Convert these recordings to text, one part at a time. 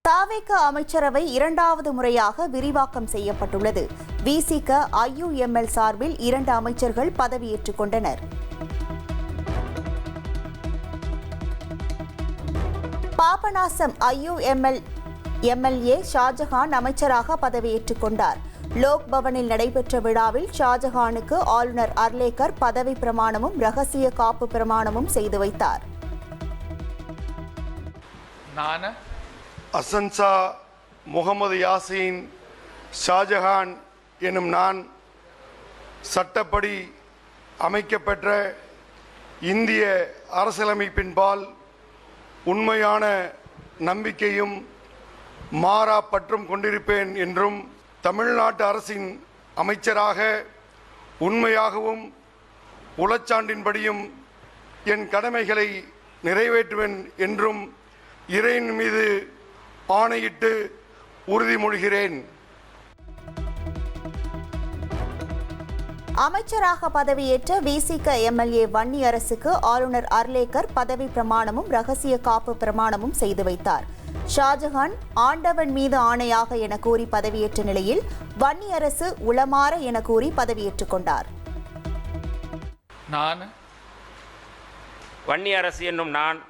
தாவேக அமைச்சரவை இரண்டாவது முறையாக விரிவாக்கம் செய்யப்பட்டுள்ளது. விசிக ஐயுஎம்எல் சார்பில் 2 அமைச்சர்கள் பதவியேற்றுக் கொண்டனர். பாபநாசம் ஐயுஎம்எல் எம்எல்ஏ ஷாஜஹான் அமைச்சராக பதவியேற்றுக் கொண்டார். லோக் பவனில் நடைபெற்ற விழாவில் ஷாஜஹானுக்கு ஆளுநர் அர்லேக்கர் பதவி பிரமாணமும் ரகசிய காப்பு பிரமாணமும் செய்து வைத்தார். அசன்சா முகமது யாசின் ஷாஜஹான் எனும் நான் சட்டப்படி அமைக்கப்பெற்ற இந்திய அரசியலமைப்பின்பால் உண்மையான நம்பிக்கையும் மாறா பற்றும் கொண்டிருப்பேன் என்றும் தமிழ்நாட்டு அரசின் அமைச்சராக உண்மையாகவும் உளச்சான்றின்படியும் என் கடமைகளை நிறைவேற்றுவேன் என்றும் இறைவன் மீது ஆணையிட்டு உறுதிமொழிகிறேன். அமைச்சராக பதவியேற்ற விசிக எம்எல்ஏ வன்னியரசுக்கு ஆளுநர் அர்லேக்கர் பதவி பிரமாணமும் ரகசிய காப்பு பிரமாணமும் செய்து வைத்தார். ஷாஜஹான் ஆண்டவன் மீது ஆணையாக என கூறி பதவியேற்ற நிலையில் வன்னியரசு உளமாற என கூறி பதவியேற்றுக் கொண்டார். வன்னியரசு என்னும் நான்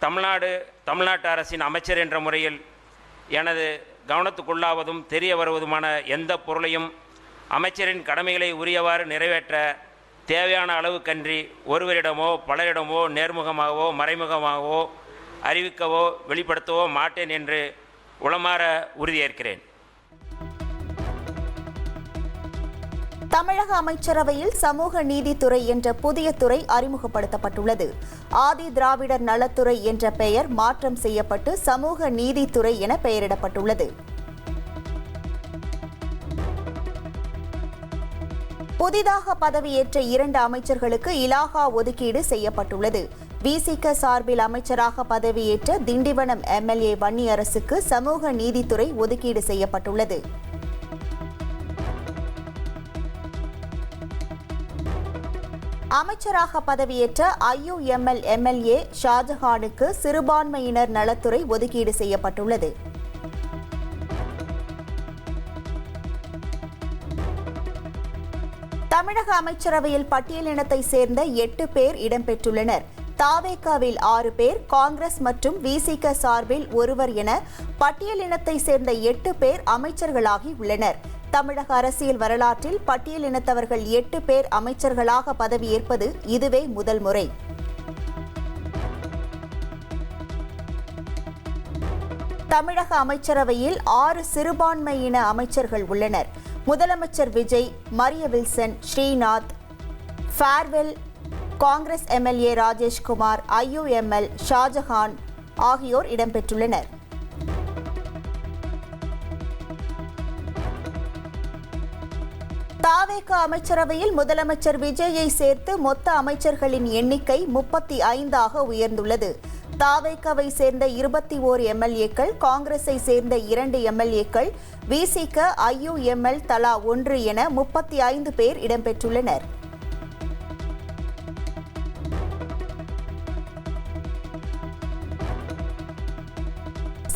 தமிழ்நாட்டு அரசின் அமைச்சர் என்ற முறையில் எனது கவனத்துக்குள்ளாவதும் தெரிய வருவதுமான எந்த பொருளையும் அமைச்சரின் கடமைகளை உரியவாறு நிறைவேற்ற தேவையான அளவுக்கன்றி ஒருவரிடமோ பலரிடமோ நேர்முகமாகவோ மறைமுகமாகவோ அறிவிக்கவோ வெளிப்படுத்தவோ மாட்டேன் என்று உளமாற உறுதியேற்கிறேன். தமிழக அமைச்சரவையில் சமூக நீதித்துறை என்ற புதிய துறை அறிமுகப்படுத்தப்பட்டுள்ளது. ஆதி திராவிடர் நலத்துறை என்ற பெயர் மாற்றம் செய்யப்பட்டு சமூக நீதித்துறை என பெயரிடப்பட்டுள்ளது. புதிதாக பதவியேற்ற 2 அமைச்சர்களுக்கு இலாகா ஒதுக்கீடு செய்யப்பட்டுள்ளது. விசிக சார்பில் அமைச்சராக பதவியேற்ற திண்டிவனம் எம்எல்ஏ வன்னியரசுக்கு சமூக நீதித்துறை ஒதுக்கீடு செய்யப்பட்டுள்ளது. அமைச்சராக பதவியேற்ற ஐயுஎம்எல் எம்எல்ஏ ஷாஜஹானுக்கு சிறுபான்மையினர் நலத்துறை ஒதுக்கீடு செய்யப்பட்டுள்ளது. தமிழக அமைச்சரவையில் பட்டியலினத்தை சேர்ந்த 8 பேர் இடம்பெற்றுள்ளனர். தாவேகாவில் 6 பேர், காங்கிரஸ் மற்றும் விசிக சார்பில் 1 என பட்டியலினத்தை சேர்ந்த 8 பேர் அமைச்சர்களாகி உள்ளனர். தமிழக அரசியல் வரலாற்றில் பட்டியலினத்தவர்கள் 8 பேர் அமைச்சர்களாக பதவியேற்பது இதுவே முதல் முறை. தமிழக அமைச்சரவையில் 6 சிறுபான்மையின அமைச்சர்கள் உள்ளனர். முதலமைச்சர் விஜய், மரிய வில்சன், ஸ்ரீநாத், ஃபேர்வெல், காங்கிரஸ் எம்எல்ஏ ராஜேஷ்குமார், ஐயுஎம்எல் ஷாஜஹான் ஆகியோர் இடம்பெற்றுள்ளனர். தாவேக அமைச்சரவையில் முதலமைச்சர் விஜயை சேர்த்து மொத்த அமைச்சர்களின் எண்ணிக்கை 35ஆக உயர்ந்துள்ளது. தாவேகவை சேர்ந்த 21 எம்எல்ஏக்கள், காங்கிரஸை சேர்ந்த 2 எம்எல்ஏக்கள், விசிக, ஐயுஎம்எல் தலா 1 என 35 பேர் இடம்பெற்றுள்ளனர்.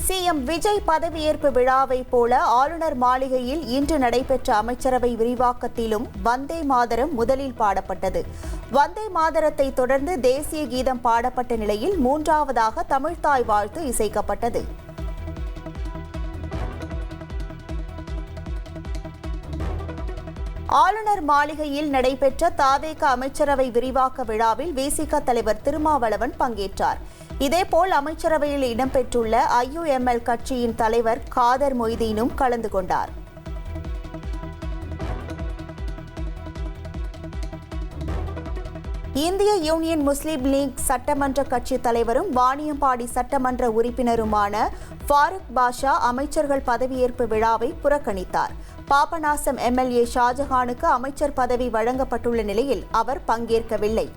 சிஎம் விஜய் பதவியேற்பு விழாவை போல ஆளுநர் மாளிகையில் இன்று நடைபெற்ற அமைச்சரவை விரிவாக்கத்திலும் வந்தே மாதரம் முதலில் பாடப்பட்டது. வந்தே மாதரத்தை தொடர்ந்து தேசிய கீதம் பாடப்பட்ட நிலையில் 3ஆவதாக தமிழ்த்தாய் வாழ்த்து இசைக்கப்பட்டது. ஆளுநர் மாளிகையில் நடைபெற்ற தாவேக அமைச்சரவை விரிவாக்க விழாவில் விசிக தலைவர் திருமாவளவன் பங்கேற்றார். இதேபோல் அமைச்சரவையில் இடம்பெற்றுள்ள ஐயுஎம்எல் கட்சியின் தலைவர் காதர் மொய்தீனும் கலந்து கொண்டார். இந்திய யூனியன் முஸ்லீம் லீக் சட்டமன்ற கட்சி தலைவரும் வாணியம்பாடி சட்டமன்ற உறுப்பினருமான ஃபாரூக் பாஷா அமைச்சர்கள் பதவியேற்பு விழாவை புறக்கணித்தார். பாபநாசம் எம்எல்ஏ ஷாஜஹானுக்கு அமைச்சர் பதவி வழங்கப்பட்டுள்ள நிலையில் அவர் பங்கேற்கவில்லை.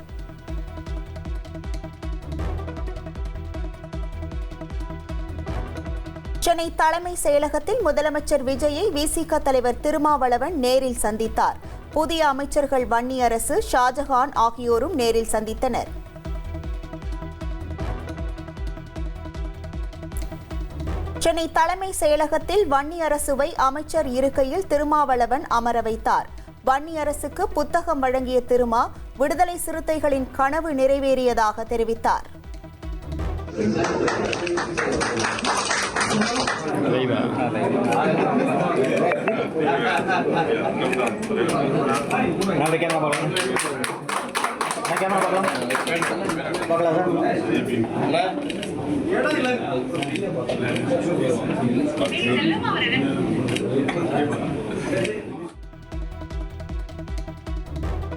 சென்னை தலைமை செயலகத்தில் முதலமைச்சர் விஜயை விசிக தலைவர் திருமாவளவன் நேரில் சந்தித்தார். புதிய அமைச்சர்கள் வன்னியரசு, ஷாஜஹான் ஆகியோரும் நேரில் சந்தித்தனர். சென்னை தலைமை செயலகத்தில் வன்னியரசுவை அமைச்சர் இருக்கையில் திருமாவளவன் அமர வைத்தார். வன்னியரசுக்கு புத்தகம் வழங்கிய திருமா விடுதலை சிறுத்தைகளின் கனவு நிறைவேறியதாக தெரிவித்தார்.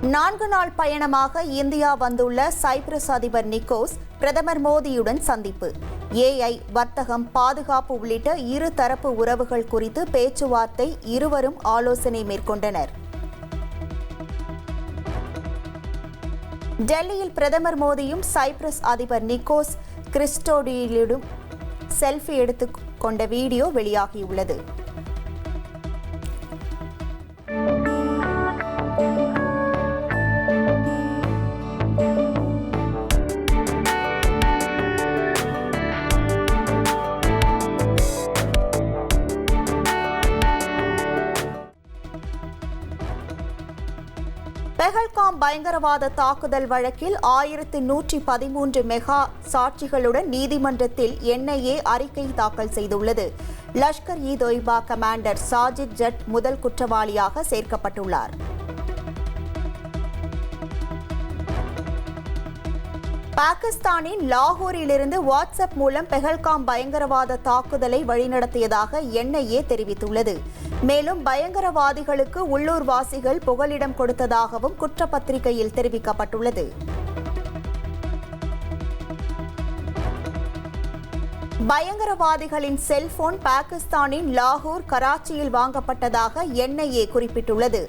நான்கு நாள் பயணமாக இந்தியா வந்துள்ள சைப்ரஸ் அதிபர் நிக்கோஸ் பிரதமர் மோடியுடன் சந்திப்பு. AI, வர்த்தகம், பாதுகாப்பு உள்ளிட்ட இரு தரப்பு உறவுகள் குறித்து பேச்சுவார்த்தை இருவரும் ஆலோசனை மேற்கொண்டனர். டெல்லியில் பிரதமர் மோடியும் சைப்ரஸ் அதிபர் நிக்கோஸ் கிறிஸ்டோடியிலும் செல்ஃபி எடுத்துக் கொண்ட வீடியோ வெளியாகியுள்ளது. பெஹல்காம் பயங்கரவாத தாக்குதல் வழக்கில் 1113 மெகா சாட்சிகளுடன் நீதிமன்றத்தில் NIA அறிக்கை தாக்கல் செய்துள்ளது. லஷ்கர்-இ-தொய்பா கமாண்டர் சாஜித் ஜட் முதல் குற்றவாளியாக சேர்க்கப்பட்டுள்ளார். பாகிஸ்தானின் லாகூரிலிருந்து வாட்ஸ்அப் மூலம் பெஹல்காம் பயங்கரவாத தாக்குதலை வழிநடத்தியதாக NIA தெரிவித்துள்ளது. மேலும் பயங்கரவாதிகளுக்கு உள்ளூர்வாசிகள் புகலிடம் கொடுத்ததாகவும் குற்றப்பத்திரிகையில் தெரிவிக்கப்பட்டுள்ளது. பயங்கரவாதிகளின் செல்போன் பாகிஸ்தானின் லாகூர், கராச்சியில் வாங்கப்பட்டதாக NIA குறிப்பிட்டுள்ளது.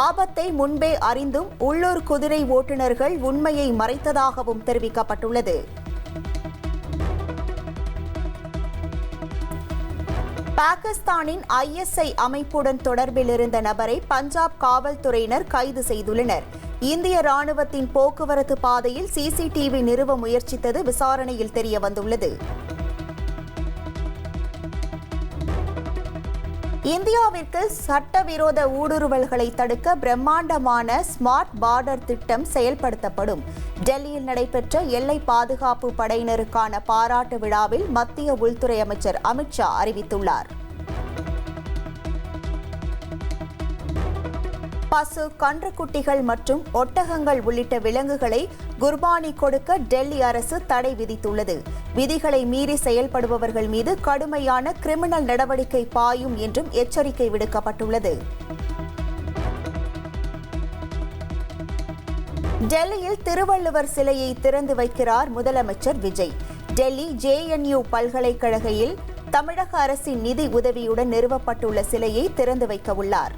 ஆபத்தை முன்பே அறிந்தும் உள்ளூர் குதிரை ஓட்டுநர்கள் உண்மையை மறைத்ததாகவும் தெரிவிக்கப்பட்டுள்ளது. பாகிஸ்தானின் ISI அமைப்புடன் தொடர்பில் இருந்த நபரை பஞ்சாப் காவல்துறையினர் கைது செய்துள்ளனர். இந்திய ராணுவத்தின் போக்குவரத்து பாதையில் CCTV நிறுவ முயற்சித்தது விசாரணையில் தெரியவந்துள்ளது. இந்தியாவிற்கு சட்டவிரோத ஊடுருவல்களை தடுக்க பிரம்மாண்டமான ஸ்மார்ட் பார்டர் திட்டம் செயல்படுத்தப்படும். டெல்லியில் நடைபெற்ற எல்லை பாதுகாப்பு படையினருக்கான பாராட்டு விழாவில் மத்திய உள்துறை அமைச்சர் அமித்ஷா அறிவித்துள்ளார். பசு, கன்றுக்குட்டிகள் மற்றும் ஒட்டகங்கள் உள்ளிட்ட விலங்குகளை குர்பானி கொடுக்க டெல்லி அரசு தடை விதித்துள்ளது. விதிகளை மீறி செயல்படுபவர்கள் மீது கடுமையான கிரிமினல் நடவடிக்கை பாயும் என்றும் எச்சரிக்கை விடுக்கப்பட்டுள்ளது. டெல்லியில் திருவள்ளுவர் சிலையை திறந்து வைக்கிறார் முதலமைச்சர் விஜய். டெல்லி JNU பல்கலைக்கழகையில் தமிழக அரசின் நிதி உதவியுடன் நிறுவப்பட்டுள்ள சிலையை திறந்து வைக்க உள்ளார்.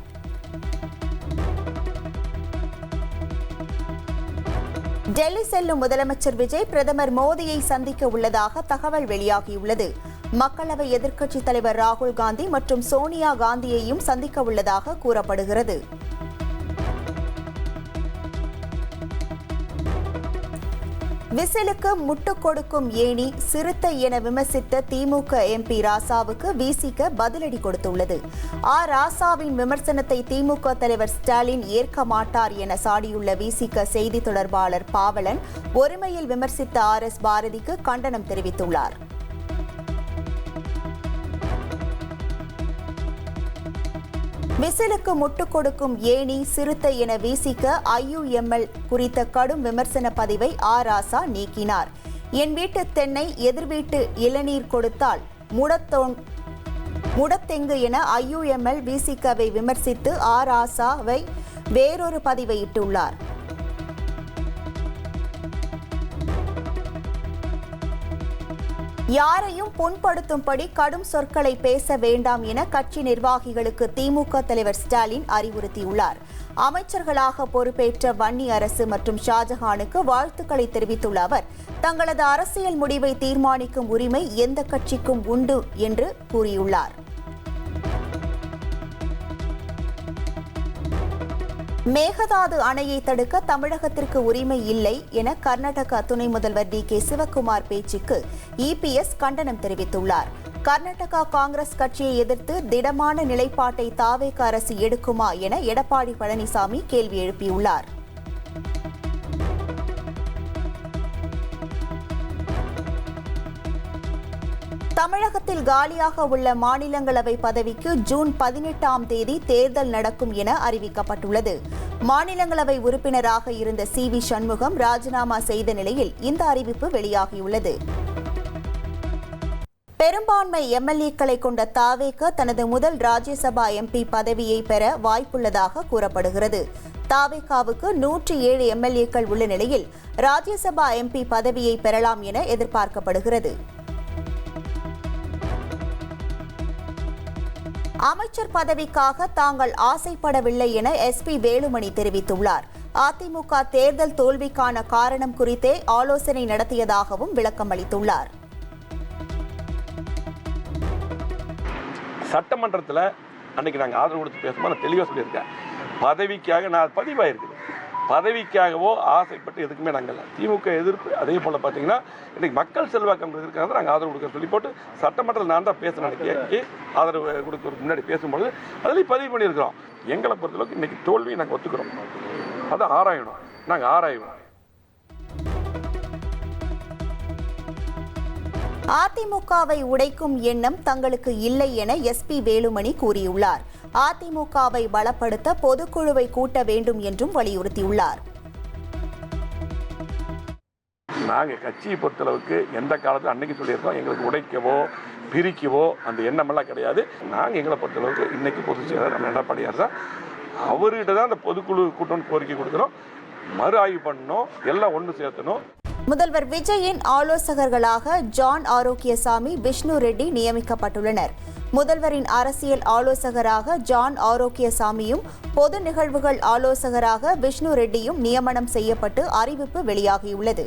டெல்லி செல்லும் முதலமைச்சர் விஜய் பிரதமர் மோடியை சந்திக்க உள்ளதாக தகவல் வெளியாகியுள்ளது. மக்களவை எதிர்க்கட்சித் தலைவர் ராகுல் காந்தி மற்றும் சோனியா காந்தியையும் சந்திக்க உள்ளதாக கூறப்படுகிறது. விசிலுக்கு முட்டுக் கொடுக்கும் ஏணி, சிறுத்தை என விமர்சித்த திமுக MP ராசாவுக்கு VCக பதிலடி கொடுத்துள்ளது. ராசாவின் விமர்சனத்தை திமுக தலைவர் ஸ்டாலின் ஏற்க மாட்டார் என சாடியுள்ள VCக செய்தி தொடர்பாளர் பாவலன் ஒருமையில் விமர்சித்த RS பாரதிக்கு கண்டனம் தெரிவித்துள்ளார். விசிலுக்கு முட்டுக் கொடுக்கும் ஏணி, சிறுத்தை என VCக IUML குறித்த கடும் விமர்சன பதிவை ராசா நீக்கினார். என் வீட்டு தென்னை எதிர் வீட்டு இளநீர் கொடுத்தால் முடத்தெங்கு என IUML VCகவை விமர்சித்து ராசாவை வேறொரு பதிவை இட்டுள்ளார். யாரையும் புண்படுத்தும்படி கடும் சொற்களை பேச வேண்டாம் என கட்சி நிர்வாகிகளுக்கு திமுக தலைவர் ஸ்டாலின் அறிவுறுத்தியுள்ளார். அமைச்சர்களாக பொறுப்பேற்ற வன்னி அரசு மற்றும் ஷாஜஹானுக்கு வாழ்த்துக்களை தெரிவித்துள்ள அவர், தங்களது அரசியல் முடிவை தீர்மானிக்கும் உரிமை எந்த கட்சிக்கும் உண்டு என்று கூறியுள்ளார். மேகதாது அணையை தடுக்க தமிழகத்திற்கு உரிமை இல்லை என கர்நாடக துணை முதல்வர் DK சிவக்குமார் பேச்சுக்கு EPS கண்டனம் தெரிவித்துள்ளார். கர்நாடகா காங்கிரஸ் கட்சியை எதிர்த்து திடமான நிலைப்பாட்டை தாவேக அரசு எடுக்குமா என எடப்பாடி பழனிசாமி கேள்வி எழுப்பியுள்ளார். தமிழகத்தில் காலியாக உள்ள மாநிலங்களவை பதவிக்கு ஜூன் 18ஆம் தேதி தேர்தல் நடக்கும் என அறிவிக்கப்பட்டுள்ளது. மாநிலங்களவை உறுப்பினராக இருந்த சி.வி. சண்முகம் ராஜினாமா செய்த நிலையில் இந்த அறிவிப்பு வெளியாகியுள்ளது. பெரும்பான்மை எம்எல்ஏக்களை கொண்ட தாவேக தனது முதல் ராஜ்யசபா எம்பி பதவியை பெற வாய்ப்புள்ளதாக கூறப்படுகிறது. தாவேகாவுக்கு 107 எம்எல்ஏக்கள் உள்ள நிலையில் ராஜ்யசபா எம்பி பதவியை பெறலாம் என எதிர்பார்க்கப்படுகிறது. அமைச்சர் பதவிக்காக தாங்கள் ஆசைப்படவில்லை என எஸ்.பி. வேலுமணி தெரிவித்துள்ளார். அதிமுக தேர்தல் தோல்விக்கான காரணம் குறித்தே ஆலோசனை நடத்தியதாகவும் விளக்கம் அளித்துள்ளார். சட்டமன்றத்தில் அன்னைக்கு நாங்கள் ஆதரவு கொடுத்து பேசும்போது நான் தெளிவாக சொல்லியிருக்கேன். பதவிக்காக நான் பதிவாயிருக்குது. பதவிக்காகவோ ஆசைப்பட்டு எதுக்குமே நாங்கள் இல்லை. திமுக எதிர்ப்பு அதே போல் பார்த்தீங்கன்னா இன்றைக்கி மக்கள் செல்வாக்கம் இருக்கிறது நாங்கள் ஆதரவு கொடுக்க சொல்லி போட்டு சட்டமன்றத்தில் நான் தான் பேசுகிறேன். அன்றைக்கி ஆதரவு கொடுக்கறதுக்கு முன்னாடி பேசும்பொழுது அதுலேயும் பதிவு பண்ணியிருக்கிறோம். எங்களை பொறுத்தளவுக்கு இன்றைக்கி தோல்வியை நாங்கள் ஒத்துக்கிறோம். அதை ஆராயணும், நாங்கள் ஆராய்வோம். அதிமுகவை உடைக்கும் எண்ணம் தங்களுக்கு இல்லை என எஸ்.பி. வேலுமணி கூறியுள்ளார். அதிமுகவை பலப்படுத்த பொதுக்குழுவை கூட்ட வேண்டும் என்றும் வலியுறுத்தியுள்ளார். நாங்கள் கட்சியை பொறுத்தளவுக்கு எந்த காலத்தில் அன்னைக்கு சொல்லியிருக்கோம், எங்களுக்கு உடைக்கவோ பிரிக்கவோ அந்த எண்ணமெல்லாம் கிடையாது. நாங்கள் எங்களை பொறுத்தளவுக்கு இன்னைக்கு பொதுச் செயலாளர் நம்ம எடப்பாடியார் தான், அவர்கிட்ட தான் அந்த பொதுக்குழு கூட்டம்னு கோரிக்கை கொடுக்குறோம். மறு ஆய்வு பண்ணணும், எல்லாம் ஒன்று சேர்த்தணும். முதல்வர் விஜயின் ஆலோசகர்களாக ஜான் ஆரோக்கியசாமி, விஷ்ணு ரெட்டி நியமிக்கப்பட்டுள்ளனர். முதல்வரின் அரசியல் ஆலோசகராக ஜான் ஆரோக்கியசாமியும் பொது நிகழ்வுகள் ஆலோசகராக விஷ்ணு ரெட்டியும் நியமனம் செய்யப்பட்டு அறிவிப்பு வெளியாகியுள்ளது.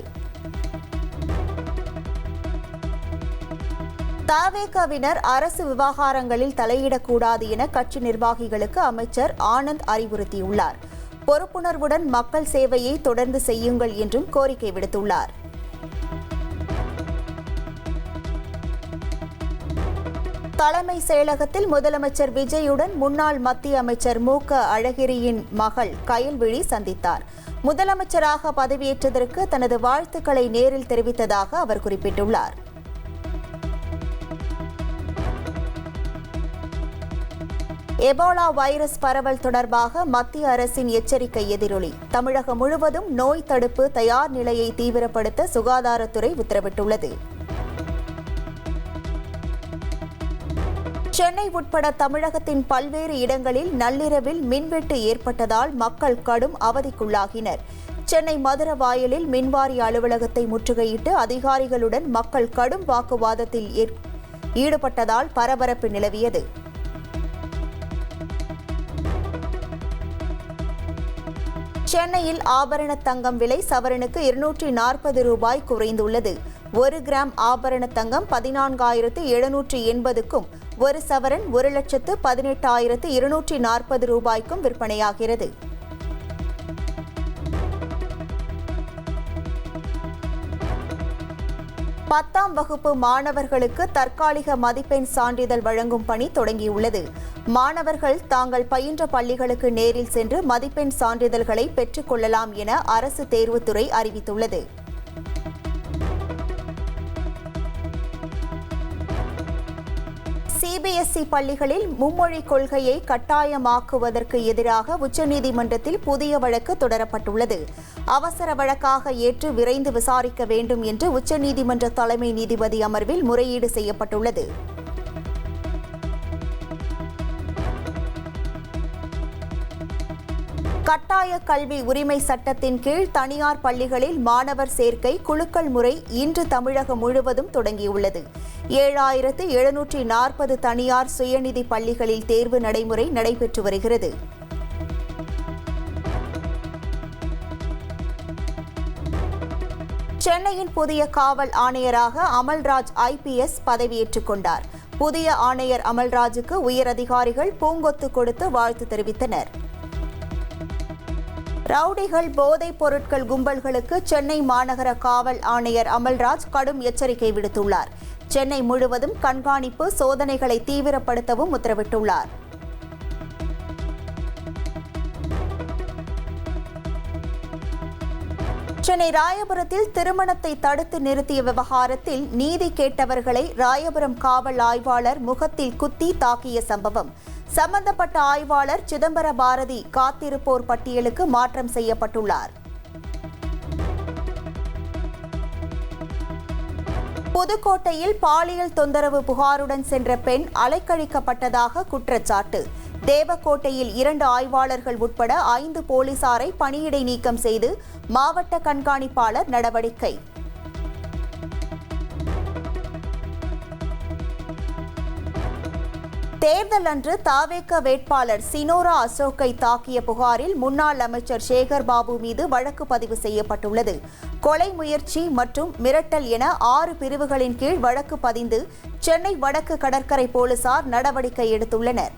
தாவேகவினர் அரசு விவகாரங்களில் தலையிடக்கூடாது என கட்சி நிர்வாகிகளுக்கு அமைச்சர் ஆனந்த் அறிவுறுத்தியுள்ளார். பொறுப்புணர்வுடன் மக்கள் சேவையை தொடர்ந்து செய்யுங்கள் என்றும் கோரிக்கை விடுத்துள்ளார். தலைமை செயலகத்தில் முதலமைச்சர் விஜயுடன் முன்னாள் மத்திய அமைச்சர் மு.க. அழகிரியின் மகள் கயல்விழி சந்தித்தார். முதலமைச்சராக பதவியேற்றதற்கு தனது வாழ்த்துக்களை நேரில் தெரிவித்ததாக அவர் குறிப்பிட்டுள்ளார். எபோலா வைரஸ் பரவல் தொடர்பாக மத்திய அரசின் எச்சரிக்கை எதிரொலி. தமிழகம் முழுவதும் நோய் தடுப்பு தயார் நிலையை தீவிரப்படுத்த சுகாதாரத்துறை உத்தரவிட்டுள்ளது. சென்னை உட்பட தமிழகத்தின் பல்வேறு இடங்களில் நள்ளிரவில் மின்வெட்டு ஏற்பட்டதால் மக்கள் கடும் அவதிக்குள்ளாகினர். சென்னை மதுரவாயலில் மின்வாரிய அலுவலகத்தை முற்றுகையிட்டு அதிகாரிகளுடன் மக்கள் கடும் வாக்குவாதத்தில் ஈடுபட்டதால் பரபரப்பு நிலவியது. சென்னையில் ஆபரண தங்கம் விலை சவரனுக்கு 240 ரூபாய் குறைந்துள்ளது. 1 கிராம் ஆபரண தங்கம் 14,780க்கும், 1 சவரன் 1,18,240 ரூபாய்க்கும் விற்பனையாகிறது. 10ஆம் வகுப்பு மாணவர்களுக்கு தற்காலிக மதிப்பெண் சான்றிதழ் வழங்கும் பணி தொடங்கியுள்ளது. மாணவர்கள் தாங்கள் பயின்ற பள்ளிகளுக்கு நேரில் சென்று மதிப்பெண் சான்றிதழ்களை பெற்றுக் கொள்ளலாம் என அரசு தேர்வுத்துறை அறிவித்துள்ளது. சிபிஎஸ்இ பள்ளிகளில் மும்மொழி கொள்கையை கட்டாயமாக்குவதற்கு எதிராக உச்சநீதிமன்றத்தில் புதிய வழக்கு தொடரப்பட்டுள்ளது. அவசர வழக்காக ஏற்று விரைந்து விசாரிக்க வேண்டும் என்று உச்சநீதிமன்ற தலைமை நீதிபதி அமர்வில் முறையீடு செய்யப்பட்டுள்ளது. கட்டாய கல்வி உரிமை சட்டத்தின் கீழ் தனியார் பள்ளிகளில் மாணவர் சேர்க்கை குலுக்கல் முறை இன்று தமிழகம் முழுவதும் தொடங்கியுள்ளது. 7,740 தனியார் சுயநிதி பள்ளிகளில் தேர்வு நடைமுறை நடைபெற்று வருகிறது. சென்னையின் புதிய காவல் ஆணையராக அமல்ராஜ் IPS பதவியேற்றுக் கொண்டார். புதிய ஆணையர் அமல்ராஜுக்கு உயரதிகாரிகள் பூங்கொத்து கொடுத்து வாழ்த்து தெரிவித்தனர். ரவுடிகள் போதைப் பொருட்கள் கும்பல்களுக்கு சென்னை மாநகர காவல் ஆணையர் அமல்ராஜ் கடும் எச்சரிக்கை விடுத்துள்ளார். சென்னை முழுவதும் கண்காணிப்பு சோதனைகளை தீவிரப்படுத்தவும் உத்தரவிட்டுள்ளார். சென்னை ராயபுரத்தில் திருமணத்தை தடுத்து நிறுத்திய விவகாரத்தில் நீதி கேட்டவர்களை ராயபுரம் காவல் ஆய்வாளர் முகத்தில் குத்தி தாக்கிய சம்பவம். சம்பந்தப்பட்ட ஆய்வாளர் சிதம்பர பாரதி காத்திருப்போர் பட்டியலுக்கு மாற்றம் செய்யப்பட்டுள்ளார். புதுக்கோட்டையில் பாலியல் தொந்தரவு புகாருடன் சென்ற பெண் அலைக்கழிக்கப்பட்டதாக குற்றச்சாட்டு. தேவக்கோட்டையில் 2 ஆய்வாளர்கள் உட்பட 5 போலீசாரை பணியிடை நீக்கம் செய்து மாவட்ட கண்காணிப்பாளர் நடவடிக்கை. தேர்தல் அன்று தாவேக வேட்பாளர் சினோரா அசோக்கை தாக்கிய புகாரில் முன்னாள் அமைச்சர் சேகர் பாபு மீது வழக்கு பதிவு செய்யப்பட்டுள்ளது. கொலை முயற்சி மற்றும் மிரட்டல் என 6 பிரிவுகளின் கீழ் வழக்கு பதிந்து சென்னை வடக்கு கடற்கரை போலீசார் நடவடிக்கை எடுத்துள்ளனர்.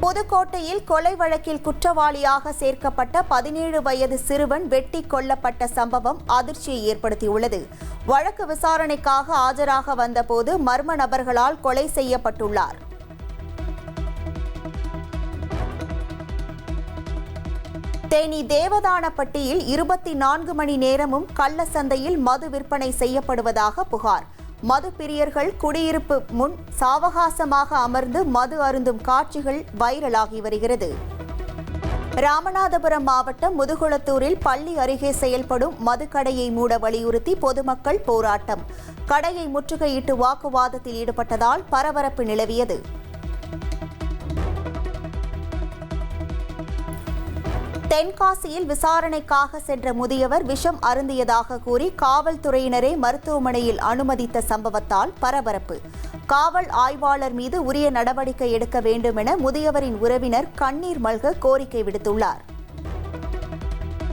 புதுக்கோட்டையில் கொலை வழக்கில் குற்றவாளியாக சேர்க்கப்பட்ட 17 வயது சிறுவன் வெட்டி கொல்லப்பட்ட சம்பவம் அதிர்ச்சியை ஏற்படுத்தியுள்ளது. வழக்கு விசாரணைக்காக ஆஜராக வந்தபோது மர்ம நபர்களால் கொலை செய்யப்பட்டுள்ளார். தேனி தேவதானப்பட்டியில் 24 மணி நேரமும் கள்ள சந்தையில் மது விற்பனை செய்யப்படுவதாக புகார். மது பிரியர்கள் குடியிருப்பு முன் சாவகாசமாக அமர்ந்து மது அருந்தும் காட்சிகள் வைரலாகி வருகிறது. ராமநாதபுரம் மாவட்டம் முதுகுளத்தூரில் பள்ளி அருகே செயல்படும் மதுக்கடையை மூட வலியுறுத்தி பொதுமக்கள் போராட்டம். கடையை முற்றுகையிட்டு வாக்குவாதத்தில் ஈடுபட்டதால் பரபரப்பு நிலவியது. தென்காசியில் விசாரணைக்காக சென்ற முதியவர் விஷம் அருந்தியதாக கூறி காவல்துறையினரே மருத்துவமனையில் அனுமதித்த சம்பவத்தால் பரபரப்பு. காவல் ஆய்வாளர் மீது உரிய நடவடிக்கை எடுக்க வேண்டும் என முதியவரின் உறவினர் கண்ணீர் மல்க கோரிக்கை விடுத்துள்ளார்.